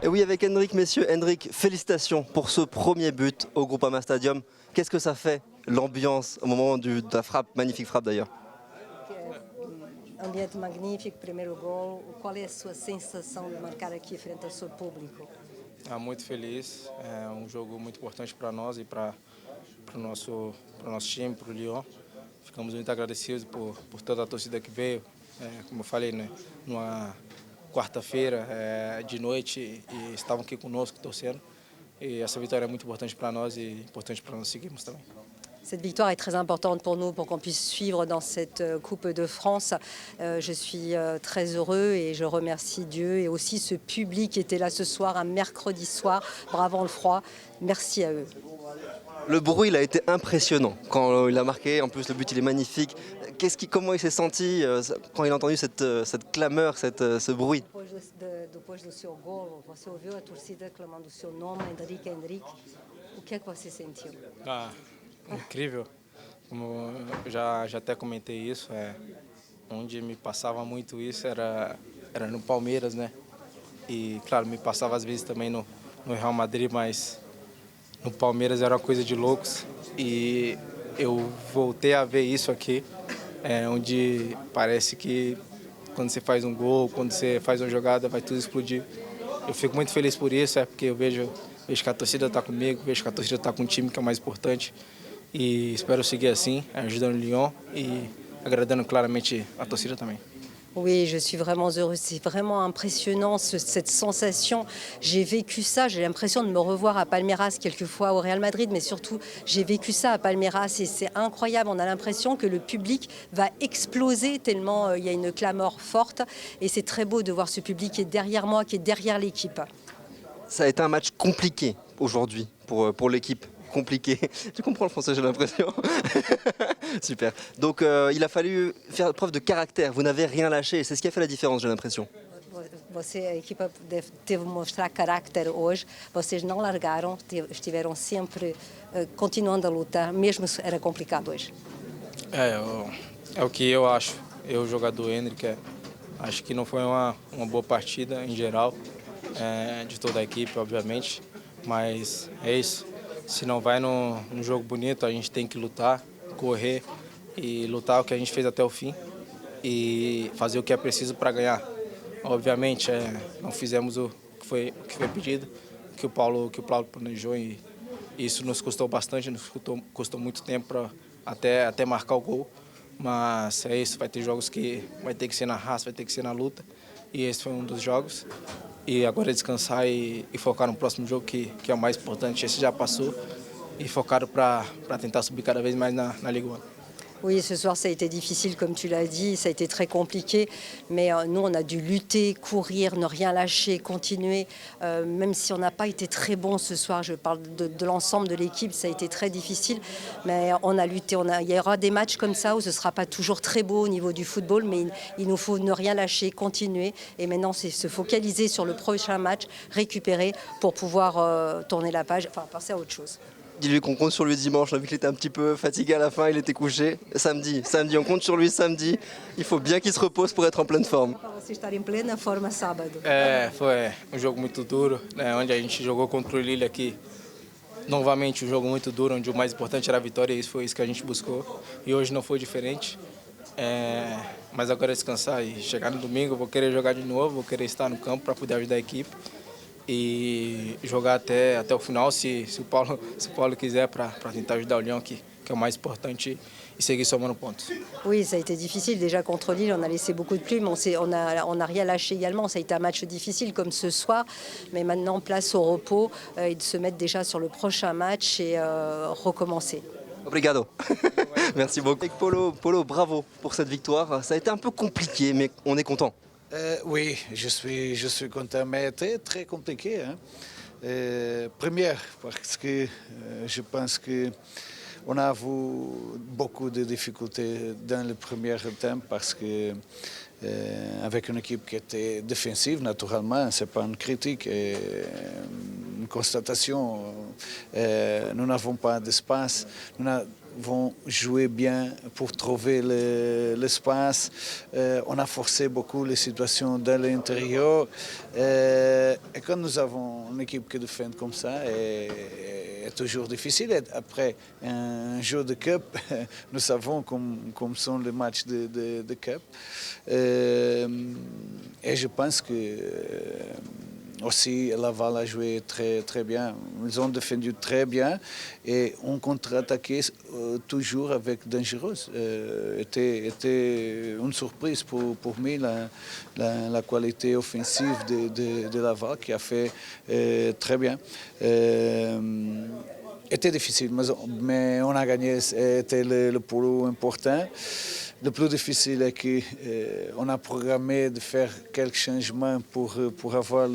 Et oui, avec Hendrik, messieurs, Hendrik, félicitations pour ce premier but au Groupama Stadium. Qu'est-ce que ça fait, l'ambiance, au moment de la frappe, magnifique frappe d'ailleurs? Ambiente magnífico, primeiro gol. Qual é a sua sensação de marcar aqui frente ao seu público? Muito feliz, é um jogo muito importante para nós e para o nosso time, para o Lyon. Ficamos muito agradecidos por toda a torcida que veio, como eu falei, né, numa quarta-feira de noite e estavam aqui conosco torcendo. E essa vitória é muito importante para nós e importante para nós seguirmos também. Cette victoire est très importante pour nous, pour qu'on puisse suivre dans cette Coupe de France. Je suis très heureux et je remercie Dieu et aussi ce public qui était là ce soir, un mercredi soir, bravant le froid. Merci à eux. Le bruit, il a été impressionnant quand il a marqué. En plus, le but, il est magnifique. Comment il s'est senti quand il a entendu cette clameur, ce bruit? Depois do seu gol, você ouviu a torcida clamando o seu nome, Hendrik, Hendrik. O que é que você sentiu? Incrível, como eu já até comentei isso, onde me passava muito isso era no Palmeiras, né? E claro, me passava às vezes também no Real Madrid, mas no Palmeiras era uma coisa de loucos e eu voltei a ver isso aqui, onde parece que quando você faz um gol, quando você faz uma jogada, vai tudo explodir. Eu fico muito feliz por isso, porque eu vejo que a torcida está comigo, vejo que a torcida está com o time, que é o mais importante. E espero seguir assim, ajudando o Lyon e agradando claramente a torcida também. Oui, je suis vraiment heureuse. C'est vraiment impressionnant cette sensation. J'ai vécu ça. J'ai l'impression de me revoir à Palmeiras quelquefois au Real Madrid, mais surtout j'ai vécu ça à Palmeiras et c'est incroyable. On a l'impression que le public va exploser tellement il y a une clameur forte et c'est très beau de voir ce public qui est derrière moi, qui est derrière l'équipe. Ça a été un match compliqué aujourd'hui pour l'équipe. Compliqué. Tu comprends le français, j'ai l'impression. Super. Donc il a fallu faire preuve de caractère. Vous n'avez rien lâché. C'est ce qui a fait la différence, j'ai l'impression. A equipa teve mostrar carácter hoje. Vocês não largaram, estiveram sempre continuando a lutar, mesmo se era complicado hoje. É o que eu acho. Eu, jogador Hendrik, acho que não foi uma boa partida em geral, de toda a equipe, obviamente, mas é isso. Se não vai num jogo bonito, a gente tem que lutar, correr e lutar o que a gente fez até o fim e fazer o que é preciso para ganhar. Obviamente, não fizemos o que foi pedido, que o Paulo planejou e isso nos custou bastante, nos custou muito tempo até marcar o gol. Mas é isso, vai ter jogos que vai ter que ser na raça, vai ter que ser na luta e esse foi um dos jogos. E agora é descansar e focar no próximo jogo, que é o mais importante. Esse já passou e focar para tentar subir cada vez mais na Ligue 1. Oui, ce soir, ça a été difficile, comme tu l'as dit, ça a été très compliqué, mais nous, on a dû lutter, courir, ne rien lâcher, continuer, même si on n'a pas été très bon ce soir, je parle de l'ensemble de l'équipe, ça a été très difficile, mais on a lutté, il y aura des matchs comme ça où ce ne sera pas toujours très beau au niveau du football, mais il nous faut ne rien lâcher, continuer, et maintenant, c'est se focaliser sur le prochain match, récupérer pour pouvoir tourner la page, enfin, passer à autre chose. Dis-lui qu'on compte sur lui dimanche. On a vu qu'il était un petit peu fatigué à la fin, il était couché. Samedi, on compte sur lui samedi. Il faut bien qu'il se repose pour être en pleine forme. Você estar em plena forma sábado. Foi um jogo muito duro, né, onde a gente jogou contra o Lille aqui. Novamente um jogo muito duro, onde o mais importante era a vitória e foi isso que a gente buscou. E hoje não foi diferente. Mas agora é descansar e chegar no domingo, eu vou querer jogar de novo, vou querer estar no campo para poder ajudar a equipe. E jogar até o final, se o Paulo quiser, para tentar ajudar o Lyon, que é o mais importante, e seguir somando pontos. Oui, ça a été difficile. Déjà contre Lille, on a laissé beaucoup de plumes. On a rien lâché également. Ça a été un match difficile comme ce soir. Mais maintenant, place au repos et de se mettre déjà sur le prochain match et recommencer. Obrigado. Merci beaucoup. Et Polo, bravo pour cette victoire. Ça a été un peu compliqué, mais on est content. Oui, je suis content, mais très, très compliqué. Hein. Première, parce que je pense qu'on a eu beaucoup de difficultés dans le premier temps parce que avec une équipe qui était défensive, naturellement, ce n'est pas une critique, une constatation. Nous n'avons pas d'espace. vont jouer bien pour trouver l'espace. On a forcé beaucoup les situations dans l'intérieur. Et quand nous avons une équipe qui défend comme ça, est toujours difficile. Et après un jeu de cup, nous savons comme sont les matchs de cup. Et je pense que aussi Laval a joué très, très bien. Ils ont défendu très bien et ont contre-attaqué toujours avec dangereuse. Était une surprise pour moi la qualité offensive de Laval qui a fait très bien. Était difficile, mais on a gagné, c'était le plus important. Le plus difficile est qu'on a programmé de faire quelques changements pour avoir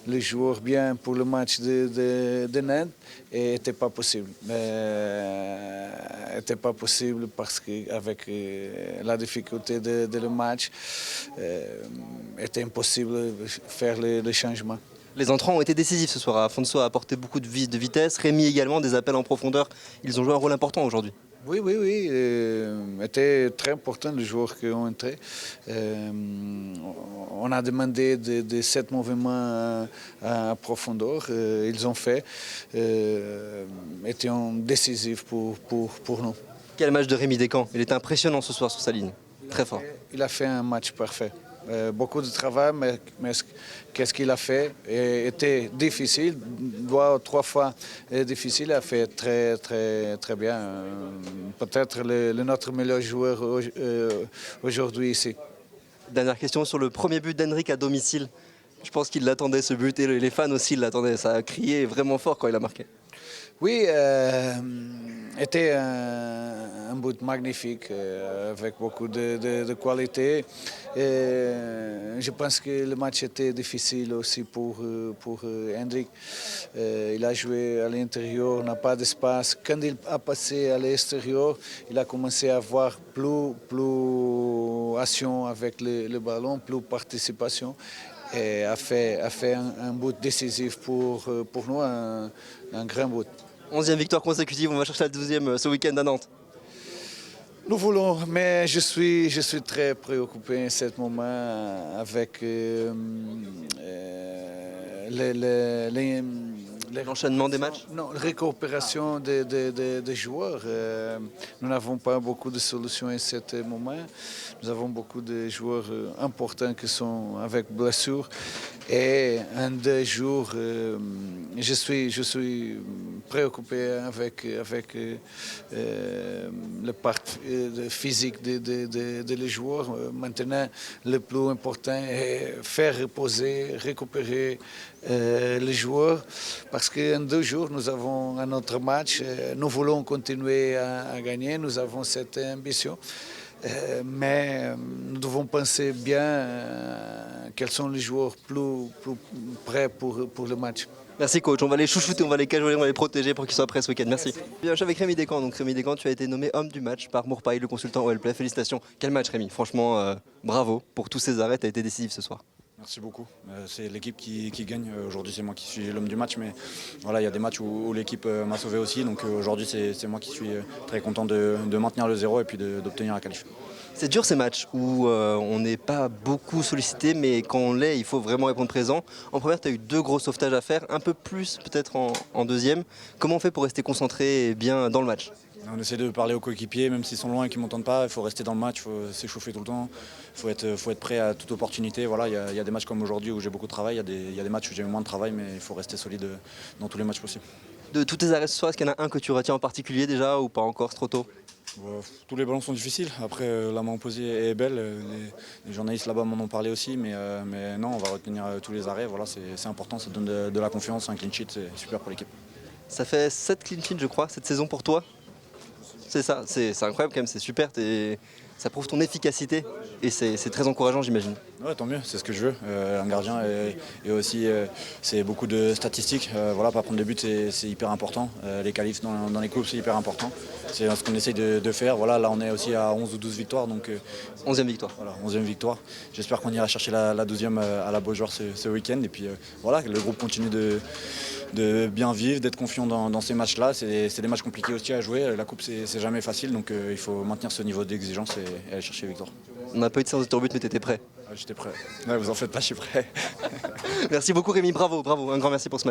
les joueurs bien pour le match de Nantes et n'était pas possible. N'était pas possible parce qu'avec la difficulté de le match, était impossible de faire les changements. Les entrants ont été décisifs ce soir. Afonso a apporté beaucoup de vitesse, Rémi également, des appels en profondeur. Ils ont joué un rôle important aujourd'hui. Oui. C'était très important les joueurs qui ont entré. On a demandé de 7 mouvements à profondeur. Ils ont fait. Étaient décisifs pour nous. Quel match de Rémi Descamps. Il était impressionnant ce soir sur sa ligne. Très fort. Il a fait un match parfait. Beaucoup de travail, mais qu'est-ce qu'il a fait était difficile, 2 ou 3 fois difficile, il a fait très, très, très bien. Peut-être notre meilleur joueur aujourd'hui ici. Dernière question sur le premier but d'Henrik à domicile. Je pense qu'il l'attendait ce but et les fans aussi l'attendaient. Ça a crié vraiment fort quand il a marqué. Oui, était un but magnifique avec beaucoup de qualité. Et je pense que le match était difficile aussi pour Hendrik. Il a joué à l'intérieur, n'a pas d'espace. Quand il a passé à l'extérieur, il a commencé à avoir plus action avec le ballon, plus participation. Et a fait un but décisif pour nous, un grand but. 11e victoire consécutive, on va chercher la 12e ce week-end à Nantes. Nous voulons, mais je suis très préoccupé en ce moment avec l'enchaînement des matchs. Non, la récupération des joueurs. Nous n'avons pas beaucoup de solutions en ce moment. Nous avons beaucoup de joueurs importants qui sont avec blessures. Et en 2 jours, je suis préoccupé avec le part physique des joueurs. Maintenant, le plus important est faire reposer, récupérer les joueurs. Parce qu'en 2 jours, nous avons un autre match. Nous voulons continuer à gagner. Nous avons cette ambition. Mais nous devons penser bien quels sont les joueurs plus prêts pour le match. Merci coach, on va les chouchouter, on va les cajoler, on va les protéger pour qu'ils soient prêts ce week-end. Merci. Bien, je suis avec Rémi Descamps. Donc Rémi Descamps, tu as été nommé homme du match par Mourpaille, le consultant OLPF. Félicitations. Quel match Rémi, franchement bravo pour tous ces arrêts, tu as été décisif ce soir. Merci beaucoup. C'est l'équipe qui gagne. Aujourd'hui, c'est moi qui suis l'homme du match, mais voilà, il y a des matchs où l'équipe m'a sauvé aussi. Donc aujourd'hui, c'est moi qui suis très content de maintenir le 0 et puis d'obtenir la qualif. C'est dur ces matchs où on n'est pas beaucoup sollicité, mais quand on l'est, il faut vraiment répondre présent. En première, tu as eu 2 gros sauvetages à faire, un peu plus peut-être en deuxième. Comment on fait pour rester concentré et bien dans le match ? On essaie de parler aux coéquipiers, même s'ils sont loin et qu'ils ne m'entendent pas. Il faut rester dans le match, il faut s'échauffer tout le temps. Il faut être prêt à toute opportunité. Voilà, il y a des matchs comme aujourd'hui où j'ai beaucoup de travail. Il y a des matchs où j'ai moins de travail, mais il faut rester solide dans tous les matchs possibles. De tous tes arrêts ce soir, est-ce qu'il y en a un que tu retiens en particulier déjà ou pas encore, c'est trop tôt ? Tous les ballons sont difficiles. Après, la main opposée est belle. Les journalistes là-bas m'en ont parlé aussi. Mais non, on va retenir tous les arrêts. Voilà, c'est important, ça donne de la confiance. Un clean sheet, c'est super pour l'équipe. Ça fait 7 clean sheets, je crois, cette saison pour toi. C'est ça, c'est incroyable quand même, c'est super. Ça prouve ton efficacité et c'est très encourageant, j'imagine. Ouais, tant mieux, c'est ce que je veux. Un gardien et aussi c'est beaucoup de statistiques. Voilà, pas prendre de but, c'est hyper important. Les qualifs dans les coupes, c'est hyper important. C'est ce qu'on essaye de faire. Voilà, là on est aussi à 11 ou 12 victoires. Donc, 11e victoire. voilà, 11e victoire. J'espère qu'on ira chercher la 12e à la Beaujoire ce week-end. Et puis voilà, que le groupe continue de bien vivre, d'être confiant dans ces matchs-là. C'est des matchs compliqués aussi à jouer. La coupe, c'est jamais facile. Donc il faut maintenir ce niveau d'exigence et aller chercher la victoire. On n'a pas eu de séance de tir au but, mais tu étais prêt. J'étais prêt. Ouais, vous en faites pas, je suis prêt. Merci beaucoup Rémi, bravo, un grand merci pour ce match.